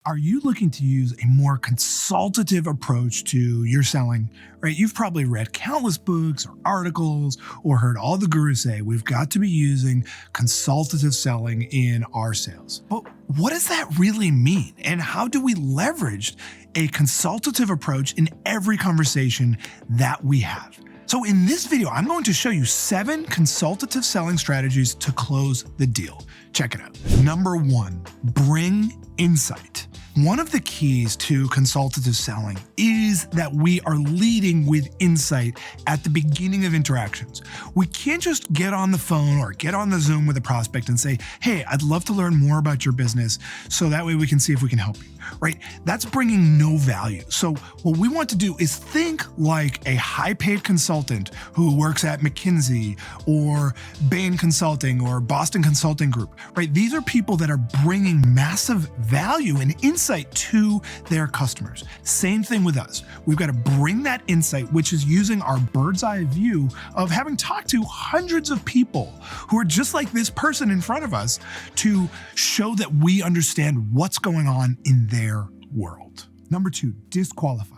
Are you looking to use a more consultative approach to your selling? Right? You've probably read countless books or articles or heard all the gurus say we've got to be using consultative selling in our sales. But what does that really mean? And how do we leverage a consultative approach in every conversation that we have? So in this video, I'm going to show you 7 consultative selling strategies to close the deal. Check it out. Number 1, bring insight. One of the keys to consultative selling is that we are leading with insight at the beginning of interactions. We can't just get on the phone or get on the Zoom with a prospect and say, hey, I'd love to learn more about your business so that way we can see if we can help you, right? That's bringing no value. So what we want to do is think like a high-paid consultant who works at McKinsey or Bain Consulting or Boston Consulting Group, right? These are people that are bringing massive value and insight to their customers. Same thing with us. We've got to bring that insight, which is using our bird's eye view of having talked to hundreds of people who are just like this person in front of us to show that we understand what's going on in their world. Number 2, disqualify.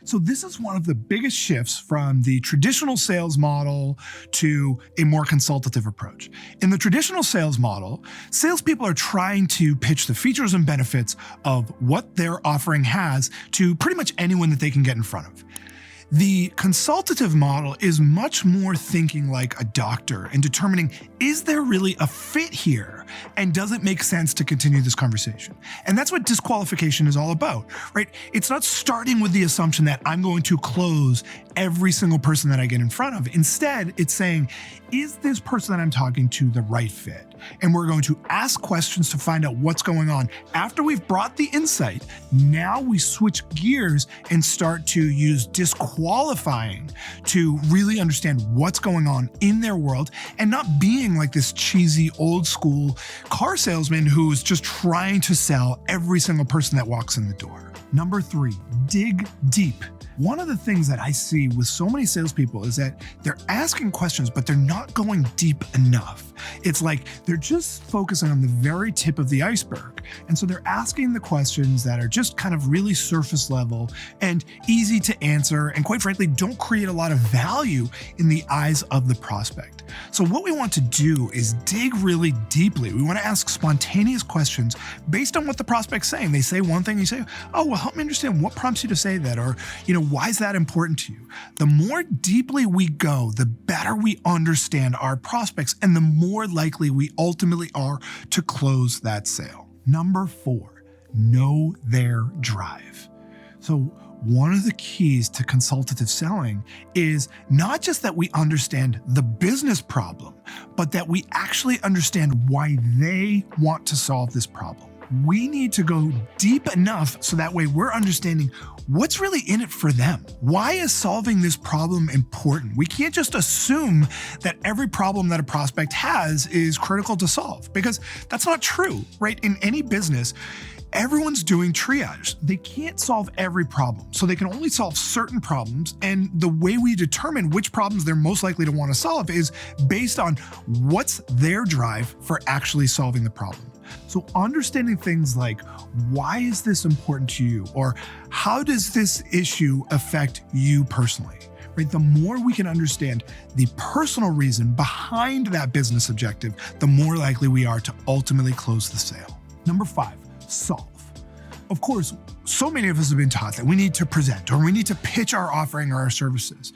So this is one of the biggest shifts from the traditional sales model to a more consultative approach. In the traditional sales model, salespeople are trying to pitch the features and benefits of what their offering has to pretty much anyone that they can get in front of. The consultative model is much more thinking like a doctor and determining, is there really a fit here? And does it make sense to continue this conversation? And that's what disqualification is all about, right? It's not starting with the assumption that I'm going to close every single person that I get in front of. Instead, it's saying, is this person that I'm talking to the right fit? And we're going to ask questions to find out what's going on. After we've brought the insight, now we switch gears and start to use disqualifying to really understand what's going on in their world and not being like this cheesy old school car salesman who's just trying to sell every single person that walks in the door. Number 3, dig deep. One of the things that I see with so many salespeople is that they're asking questions, but they're not going deep enough. It's like they're just focusing on the very tip of the iceberg. And so they're asking the questions that are just kind of really surface level and easy to answer, and quite frankly, don't create a lot of value in the eyes of the prospect. So what we want to do is dig really deeply. We want to ask spontaneous questions based on what the prospect's saying. They say one thing, you say, oh, well, help me understand what prompts you to say that, or, why is that important to you? The more deeply we go, the better we understand our prospects and the more likely we ultimately are to close that sale. Number 4, know their drive. So one of the keys to consultative selling is not just that we understand the business problem, but that we actually understand why they want to solve this problem. We need to go deep enough so that way we're understanding what's really in it for them. Why is solving this problem important? We can't just assume that every problem that a prospect has is critical to solve, because that's not true, right? In any business, everyone's doing triage. They can't solve every problem, so they can only solve certain problems. And the way we determine which problems they're most likely to want to solve is based on what's their drive for actually solving the problem. So understanding things like, why is this important to you? Or how does this issue affect you personally? Right? The more we can understand the personal reason behind that business objective, the more likely we are to ultimately close the sale. Number 5, solve. Of course, so many of us have been taught that we need to present or we need to pitch our offering or our services.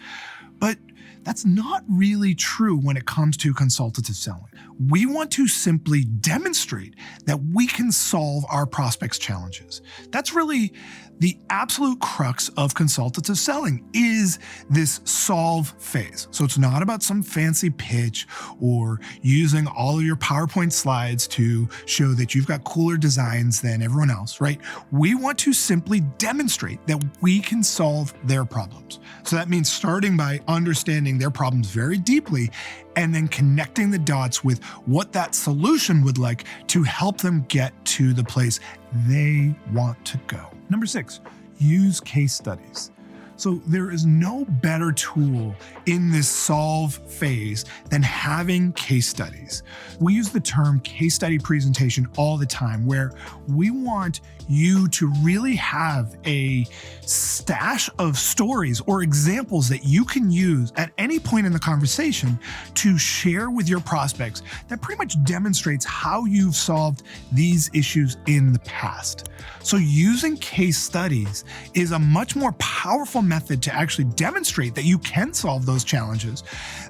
But that's not really true when it comes to consultative selling. We want to simply demonstrate that we can solve our prospects' challenges. That's really the absolute crux of consultative selling, is this solve phase. So it's not about some fancy pitch or using all of your PowerPoint slides to show that you've got cooler designs than everyone else, right? We want to simply demonstrate that we can solve their problems. So that means starting by understanding their problems very deeply and then connecting the dots with what that solution would like to help them get to the place they want to go. Number 6, use case studies. So there is no better tool in this solve phase than having case studies. We use the term case study presentation all the time, where we want you to really have a stash of stories or examples that you can use at any point in the conversation to share with your prospects that pretty much demonstrates how you've solved these issues in the past. So using case studies is a much more powerful method to actually demonstrate that you can solve those challenges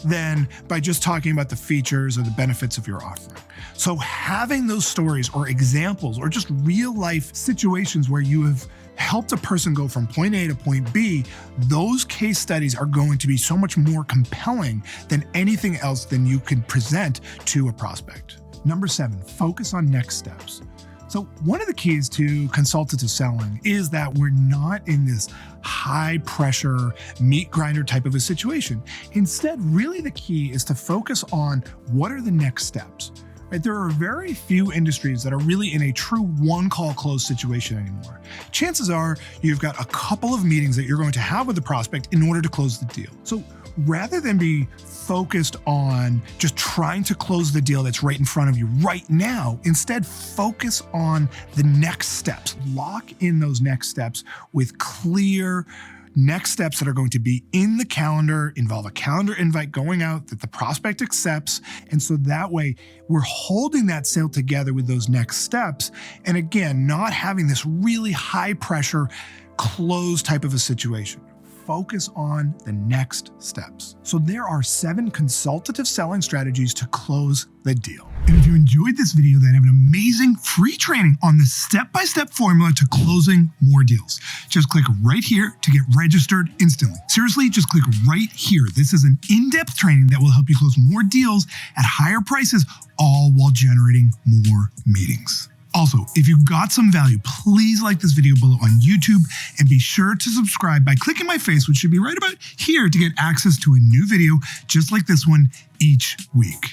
than by just talking about the features or the benefits of your offering. So having those stories or examples or just real life situations where you have helped a person go from point A to point B, those case studies are going to be so much more compelling than anything else than you can present to a prospect. Number 7, focus on next steps. So one of the keys to consultative selling is that we're not in this high pressure meat grinder type of a situation. Instead, really the key is to focus on what are the next steps. Right? There are very few industries that are really in a true one-call close situation anymore. Chances are you've got a couple of meetings that you're going to have with the prospect in order to close the deal. So rather than be focused on just trying to close the deal that's right in front of you right now, instead focus on the next steps. Lock in those next steps with clear next steps that are going to be in the calendar, involve a calendar invite going out that the prospect accepts. And so that way we're holding that sale together with those next steps. And again, not having this really high pressure close type of a situation. Focus on the next steps. So there are 7 consultative selling strategies to close the deal. And if you enjoyed this video, then I have an amazing free training on the step-by-step formula to closing more deals. Just click right here to get registered instantly. Seriously, just click right here. This is an in-depth training that will help you close more deals at higher prices, all while generating more meetings. Also, if you got some value, please like this video below on YouTube and be sure to subscribe by clicking my face, which should be right about here, to get access to a new video just like this one each week.